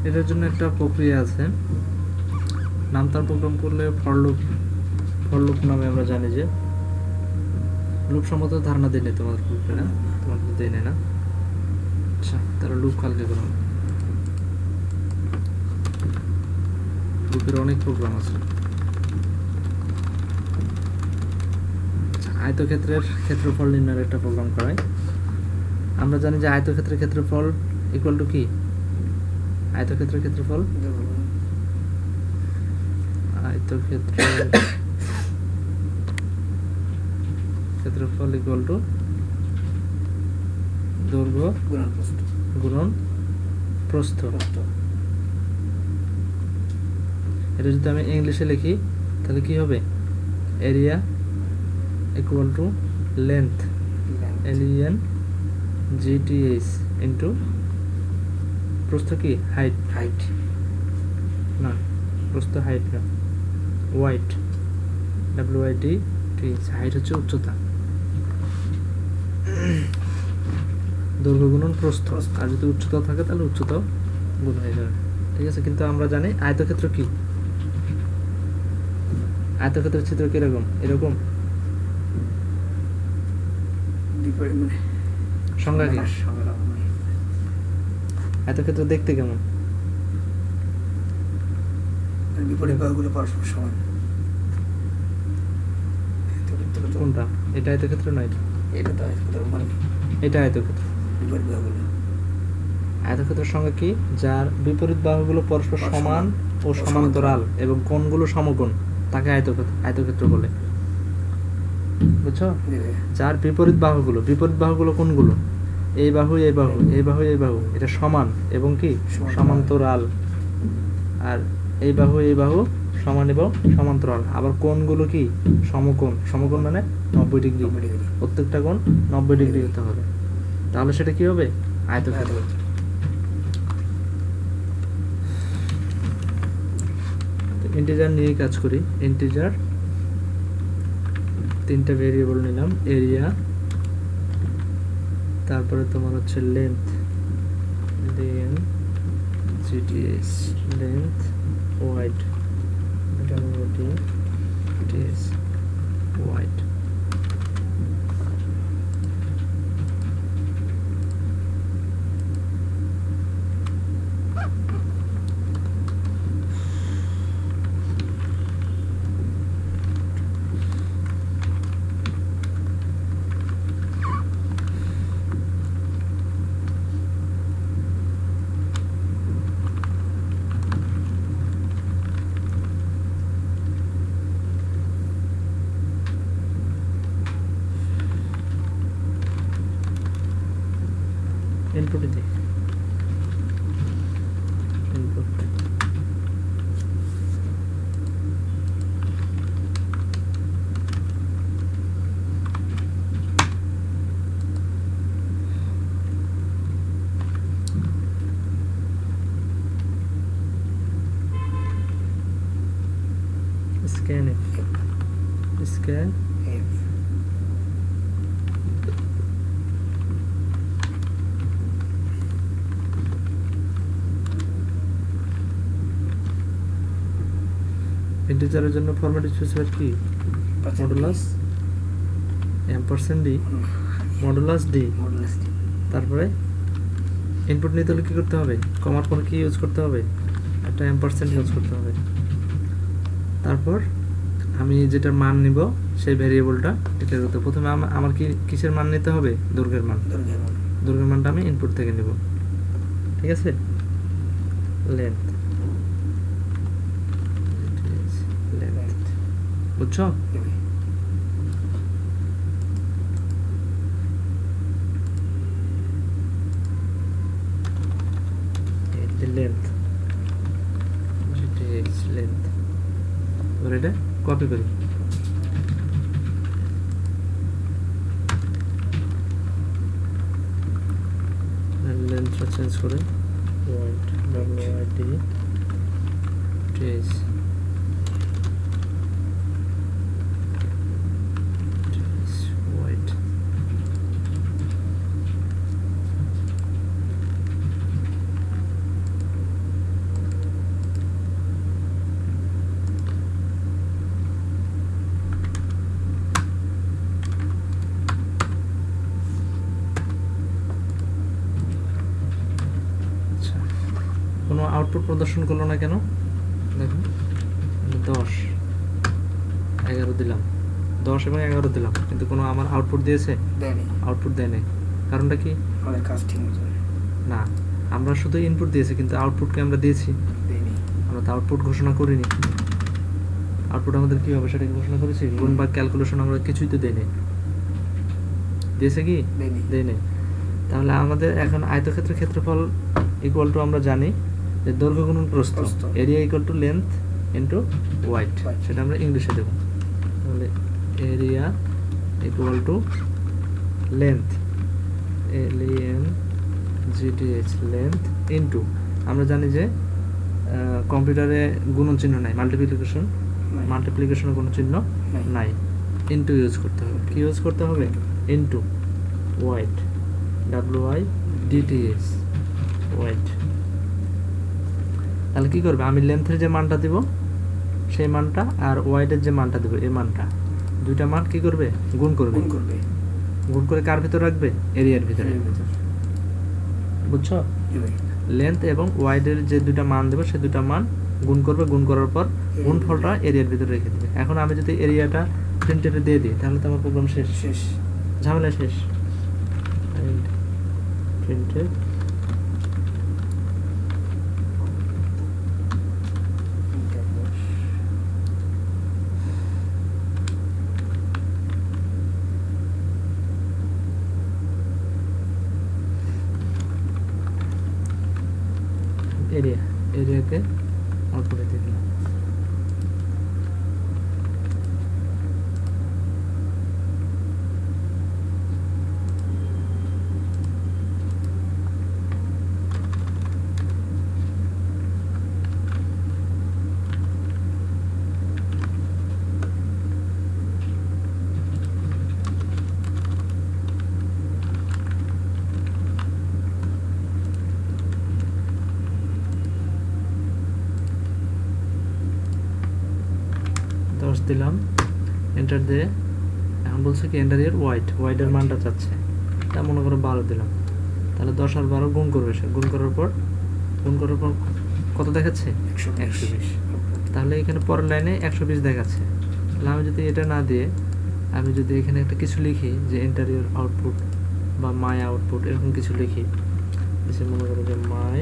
এটার জন্য একটা প্রক্রিয়া আছে নামতার প্রোগ্রাম করলে ফর লুপ নামে আমরা জানি যে লুপ সম্বন্ধে ধারণা দিলে তোমাদের গ্রুপে না তোমাদের দেয় না আচ্ছা তাহলে লুপ কালকে করো লুপের অনেক প্রোগ্রাম আছে আয়তক্ষেত্রের ক্ষেত্রফল নির্ণয়ের একটা প্রোগ্রাম করাই আমরা জানি যে আয়তক্ষেত্রের ক্ষেত্রফল ইকুয়াল টু কি আয়তক্ষেত্রের ক্ষেত্রফল ক্ষেত্রফল ইকুয়াল টু দৈর্ঘ্য গুণন প্রস্থ এটা যদি আমি ইংলিশে লিখি তাহলে কি হবে area equal to length LENGTH into প্রস্থ কি হাইট না প্রস্থ হাইট না ওয়াইড WIDT হাইট হচ্ছে উচ্চতা দৈর্ঘ্য গুণন প্রস্থ আর যদি উচ্চতা থাকে তাহলে উচ্চতাও গুণ হয়ে যাবে ঠিক আছে কিন্তু আমরা জানি আয়তক্ষেত্র কি আয়তক্ষেত্রের চিত্র কিরকম এরকম সংজ্ঞা কি আয়তক্ষেত্র দেখতে কেমন বিপরীত বাহুগুলো পরস্পর সমান কোনটা এটা আয়তক্ষেত্র নয় এটা তো আয়তক্ষেত্র মানে এটা আয়তক্ষেত্র বিপরীত বাহুগুলো আয়তক্ষেত্রের সংজ্ঞা কি যার বিপরীত বাহুগুলো পরস্পর সমান ও সমান্তরাল এবং কোণগুলো সমকোণ তাকে আয়তক্ষেত্র বলে বুঝছো যার বিপরীত বাহুগুলো কোনগুলো এই বাহু এই বাহু এই বাহু এই বাহু এটা সমান এবং কি সমান্তরাল আর এই বাহু সমান এবং সমান্তরাল আবার কোণগুলো কি সমকোণ মানে 90 ডিগ্রি প্রত্যেকটা কোণ 90 ডিগ্রি হতে হবে তাহলে সেটা কি হবে আয়তক্ষেত্র ইন্টিজার নিয়ে কাজ করি ইন্টিজার তিনটা ভেরিয়েবল নিলাম, এরিয়া, তারপরে তোমার হচ্ছে লেন্থ, লেন জিটিএস, লেন্থ ওয়াইড, জিটিএস ওয়াইড। ইনপুটে দিই, ইনপুট scanf, scanf F ইন্টিজারের জন্য ফরম্যাট স্পেসিফায়ার কি? Modulus $d, modulus d, modulus D তারপরে ইনপুট নিতে হলে কি করতে হবে? কমার পর কি ইউজ করতে হবে? একটা $% ইউজ করতে হবে। তারপর আমি যেটার মান নিব সেই ভেরিয়েবলটা ডিক্লেয়ার করতে হবে। প্রথমে আমার কি কিসের মান নিতে হবে? দৈর্ঘ্যের মান। দৈর্ঘ্যের মানটা আমি ইনপুট থেকে নিব, ঠিক আছে? লেন্থ, লেন্থ, বুঝছো? লেন্থ, লেন্থ, এবার এটা কপি করি, লেন্থটা চেঞ্জ করে ওয়াইড, WYD ট্রেস, ওয়াইড। কোনো আউটপুট প্রদর্শন করলো না কেন? দেখুন 10 11 দিলাম, 10 এবং 11 দিলাম, কিন্তু কোনো আমার আউটপুট দিয়েছে? আউটপুট দেয় নাই। কারণটা কি? না, আমরা শুধু ইনপুট দিয়েছি, কিন্তু আউটপুটকে আমরা দিয়েছি? আমরা তো আউটপুট ঘোষণা করিনি। আউটপুট আমাদের কি হবে সেটা ঘোষণা করেছি? গুণ বা ক্যালকুলেশন আমরা কিছুই তো দেই নাই। দিয়েছে কি? দেই নাই। তাহলে আমাদের এখন আয়তক্ষেত্রের ক্ষেত্রফল ইকুয়াল টু আমরা জানি যে দৈর্ঘ্য গুণন প্রস্থ, area equal to length into wide, সেটা আমরা ইংলিশে দেব। তাহলে area equal to length, LENGTH, length into, আমরা জানি যে কম্পিউটারে গুণন চিহ্ন নাই, মাল্টিপ্লিকেশনের কোনো চিহ্ন নাই, ইনটু ইউজ করতে হবে। কি ইউজ করতে হবে? Into wide, WYDTH, wide. তাহলে কি করবে? আমি লেন্থের যে মানটা দিব সেই মানটা আর ওয়াইডের যে মানটা দেব এই মানটা, দুইটা মান কি করবে? গুণ করবে। গুণ করে কার ভিতর রাখবে? এরিয়ার ভিতরে, বুঝছো? লেন্থ এবং ওয়াইডের যে দুইটা মান দেবো সেই দুইটা মান গুণ করবে, গুণ করার পর গুণফলটা এরিয়ার ভিতরে রেখে দেবে। এখন আমি যদি এরিয়াটা প্রিন্টেডে দিয়ে দিই তাহলে তো আমার প্রোগ্রাম শেষ, ঝামেলা শেষ। প্রিন্টেড এরিয়াকে আউটপুটে দিয়ে দিলাম। দিলাম, এন্টার দিয়ে এখন বলছে কি এন্টার ইয়ার ওয়াইডের মানটা চাচ্ছে, তা মনে করো 12 দিলাম, তাহলে 10 আর 12 গুণ করবে সে, গুণ করার পর কত দেখাচ্ছে 120। তাহলে এখানে পরের লাইনে 120 দেখাচ্ছে। তাহলে আমি যদি এটা না দিয়ে আমি যদি এখানে একটা কিছু লিখি যে ইন্টারিয়র আউটপুট বা মাই আউটপুট এরকম কিছু লিখি, এসে মনে করো যে মাই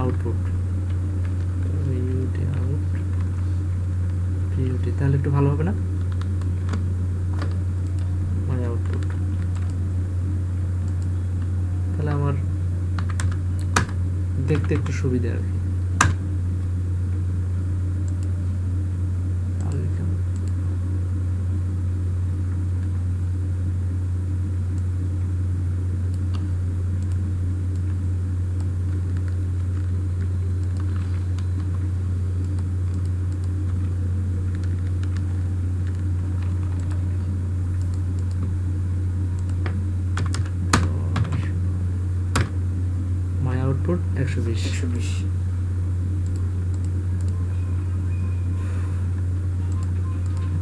আউটপুট তাহলে একটু ভালো হবে না? মাই আউটপুট, তাহলে আমার দেখতে একটু সুবিধা আর কি। আউটপুট 120।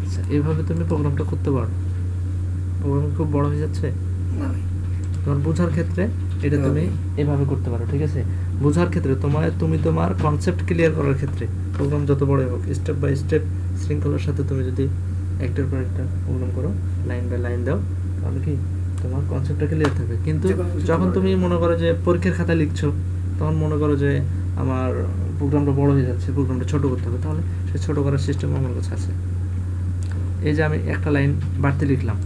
আচ্ছা, এইভাবে তুমি প্রোগ্রামটা করতে পারো। প্রোগ্রাম খুব বড় হয়ে যাচ্ছে তোমার বোঝার ক্ষেত্রে, এটা তুমি এভাবে করতে পারো, ঠিক আছে? বোঝার ক্ষেত্রে তুমি তোমার কনসেপ্ট ক্লিয়ার করার ক্ষেত্রে প্রোগ্রাম যত বড় হোক, স্টেপ বাই স্টেপ শৃঙ্খলার সাথে তুমি যদি একটার পর একটা প্রোগ্রাম করো, লাইন বাই লাইন দাও, তাহলে কি তোমার কনসেপ্টটা ক্লিয়ার থাকবে। কিন্তু যখন তুমি মনে করো যে পরীক্ষার খাতায় লিখছো, তখন মনে করো যে আমার প্রোগ্রামটা বড় হয়ে যাচ্ছে, প্রোগ্রামটা ছোট করতে হবে, তাহলে সে ছোট করার সিস্টেম আমার কাছে আছে। এই যে আমি একটা লাইন বাড়তি লিখলাম,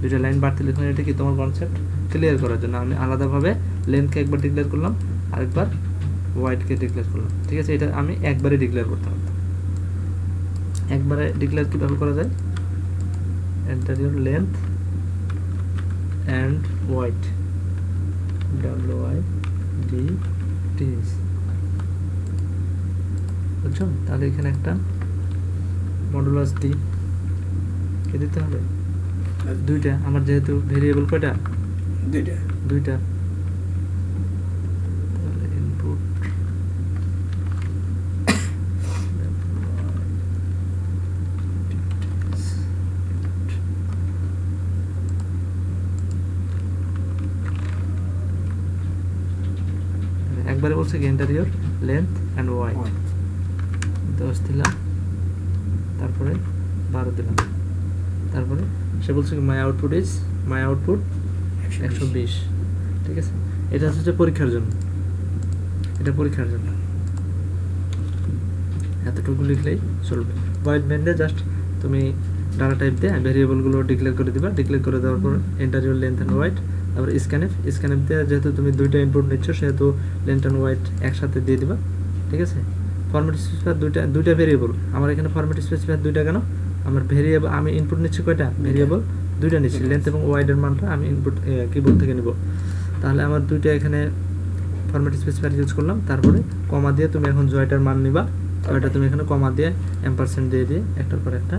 দুইটা লাইন বাড়তি লিখলাম, এটা কি তোমার কনসেপ্ট ক্লিয়ার করার জন্য আমি আলাদাভাবে লেন্থকে একবার ডিক্লেয়ার করলাম, আরেকবার ওয়াইডকে ডিক্লেয়ার করলাম, ঠিক আছে? এটা আমি একবারে ডিক্লেয়ার করতে পারতাম। একবারে ডিক্লেয়ার কীভাবে করা যায়? Enter your length and wide, WIDT, বুঝছো? তাহলে এখানে একটা মডুলাস ডি কে দিতে হবে, দুইটা, আমার যেহেতু ভেরিয়েবল কয়টা, দুইটা, তাহলে ইনপুট একবারে বলছে কি enter your length and wide, 10 দিলাম, তারপরে 12 দিলাম, তারপরে সে বলছে কি মাই আউটপুট 120, ঠিক আছে? এটা হচ্ছে পরীক্ষার জন্য, এটা পরীক্ষার জন্য এতটুকু লিখলেই চলবে। ভয়েড মেনডে জাস্ট তুমি ডাটা টাইপ দিয়ে ভেরিয়েবলগুলো ডিক্লেয়ার করে দিবা, ডিক্লেয়ার করে দেওয়ার পর enter your length and wide, তারপর স্ক্যানএফ দিয়ে যেহেতু তুমি দুইটা ইনপুট নিচ্ছ সেহেতু লেন্থ অ্যান্ড ওয়াইড একসাথে দিয়ে দিবা, ঠিক আছে? ফরম্যাট স্পেসিফায়ার দুইটা ভেরিয়েবল, আমার এখানে ফরম্যাট স্পেসিফায়ার দুইটা কেন? আমার ভেরিয়েবল আমি ইনপুট নিচ্ছি কয়টা? ভেরিয়েবল দুইটা নিচ্ছি, লেন্থ এবং ওয়াইডের মানটা আমি ইনপুট কিবোর্ড থেকে নিব। তাহলে আমার দুইটা এখানে ফরম্যাট স্পেসিফায়ার ইউজ করলাম, তারপরে কমা দিয়ে তুমি এখন জয়টার মান নিবা, জয়টা তুমি এখানে কমা দিয়ে এম্পারসেন্ট দিয়ে একটার পর একটা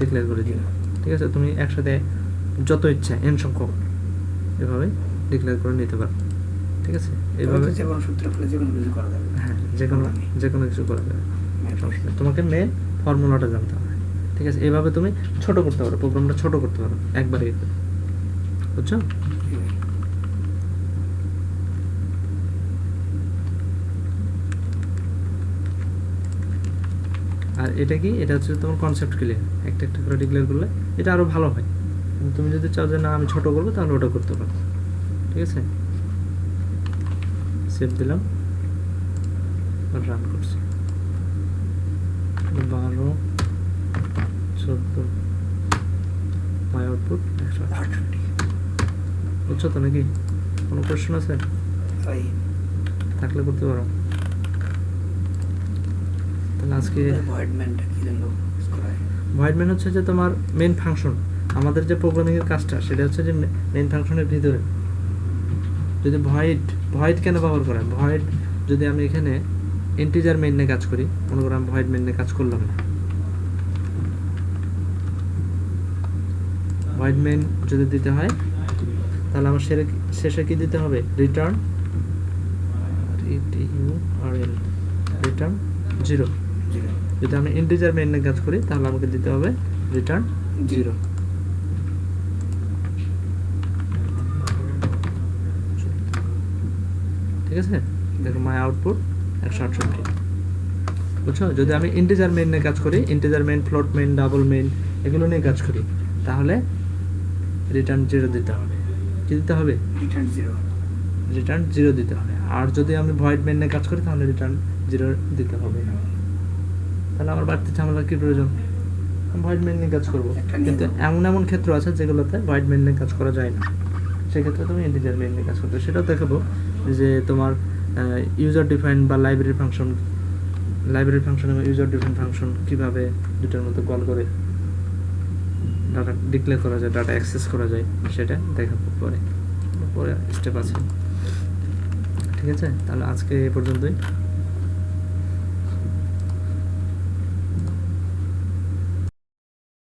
ডিক্লেয়ার করে দিবা, ঠিক আছে? তুমি একসাথে যত ইচ্ছা n সংখ্যক এভাবে ডিক্লেয়ার করে নিতে পারো, ঠিক আছে? এইভাবে যেকোনো সূত্র ফলে যেকোনো কিছু করা যাবে। হ্যাঁ, যেকোনো কিছু করা যাবে, তোমাকে মেন ফর্মুলাটা জানতে হবে, ঠিক আছে? এইভাবে তুমি ছোট করতে পারো, প্রোগ্রামটা ছোট করতে পারো একবারে, বুঝছো? আর এটা কি, এটা হচ্ছে তোমার কনসেপ্ট ক্লিয়ার, একটা একটা করে ডিক্লেয়ার করলে এটা আরো ভালো হয়। কিন্তু তুমি যদি চাও যে না আমি ছোট করবো, তাহলে ওটা করতে পারো, ঠিক আছে? সেভ দিলাম, রান করছি, 12, 14, মাই আউটপুট 168, বুঝছো তো নাকি? কোনো কোয়েশ্চেন আছে? থাকলে করতে পারো। তাহলে আজকে ভয়েড মেন হচ্ছে যে তোমার মেন ফাংশন, আমাদের যে প্রোগ্রামিং এর কাজটা সেটা হচ্ছে যে মেন ফাংশনের ভিতরে যদি ভয়েড কেন ব্যবহার করা? ভয়েড যদি আমি এখানে ইন্টিজার মেইন নিয়ে কাজ করি, মনে করো আমি ভয়েড মেইন নিয়ে কাজ করলাম না, ভয়েড মেইন যদি দিতে হয় তাহলে আমার শেষে কি দিতে হবে? Return 0, zero. যদি আমি ইন্টিজার মেইন নিয়ে কাজ করি তাহলে আমাকে দিতে হবে রিটার্ন জিরো। ঠিক আছে, দেখো মাই আউটপুট 168। বুঝছো, যদি আমি ইন্টিজার মেইন নিয়ে কাজ করি, integer main, float main, double main এগুলো নিয়ে কাজ করি, তাহলে রিটার্ন জিরো দিতে হবে। কি দিতে হবে? Return zero. রিটার্ন জিরো দিতে হবে। আর যদি আমি ভয়েড মেইন নিয়ে কাজ করি তাহলে রিটার্ন জিরো দিতে হবে না। তাহলে আমার বাড়তি ঝামেলা কি প্রয়োজন? ভয়েড মেইন নিয়ে কাজ করবো, একটা নিয়ে কিন্তু নাও। এমন এমন ক্ষেত্র আছে যেগুলোতে ভয়েড মেইন নিয়ে কাজ করা যায় না, সেক্ষেত্রে তুমি ইন্টিজার মেইন নিয়ে কাজ করবে। সেটাও দেখাবো যে তোমার ইউজার ডিফাইন বা লাইব্রেরি ফাংশন এবং ইউজার ডিফাইন ফাংশন কীভাবে দুটার মধ্যে কল করে ডাটা ডিক্লেয়ার করা যায়, ডাটা অ্যাক্সেস করা যায়, সেটা দেখাবো পরে স্টেপ আছে। ঠিক আছে, তাহলে আজকে এ পর্যন্তই।